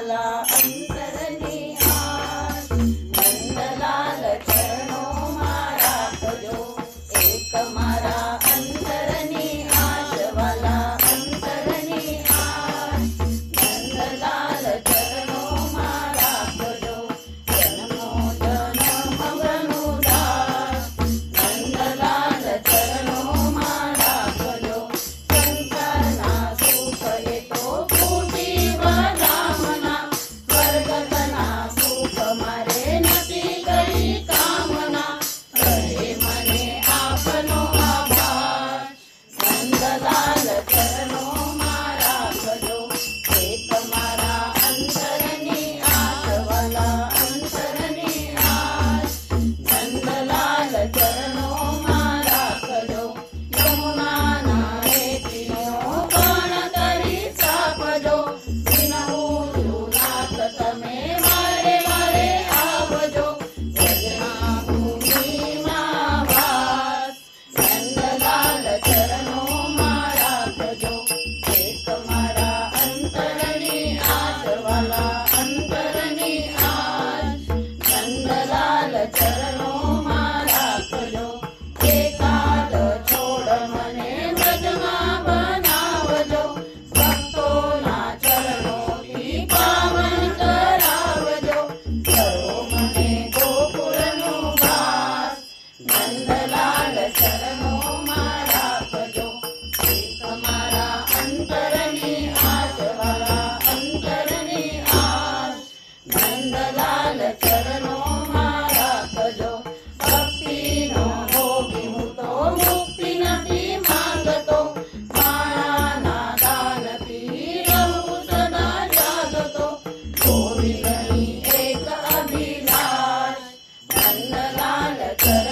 वाला अंतरनी आस। नंदलाल चरणो मारा भजो एक मारा अंतरनी आस वाला अंतरनी आस। नंदलाल चरणो मारा भजो जन्मो जन्म अवनुदास। नंदलाल चरणो मारा भजो संसारना सुख येतो फूटी बदामना। स्वर्गतना सुख मारे नती करी कामना। रहे मने आपनो आभास। नंदलाल चरणो मारा भजो एक मारा अंतरनी आस वाला अंतरनी आस। नंदलाल चरणो मारा भजो यमुना नाळे पियो पण तरी सापजो। विनवू नाथ तमे मारे मारे आवजो भजना भूमि मावास। नंदलाल चरणो मारा भजो एक मारा अंतरनी आस वाला अंतरनी आस। नंदलाल चरणो मारा भजो एकाद छोड़ मने ब्रजमा बनावजो। भक्तोना चरणोथी पावन करावजो करो मने गोकुळनो वास। नंदलाल चरणो मारा भजो एक मारा अंतरनी आस वाला अंतरनी आस। नंदलाल चरणो मारा भजो भक्तिनो भोगी હું તો મુક્તિ નથી માંગતો। માળાના દાનથી રહું સદા જાગતો। ગોવિંદની એક અભિલાષ। નંદલાલ ચરણ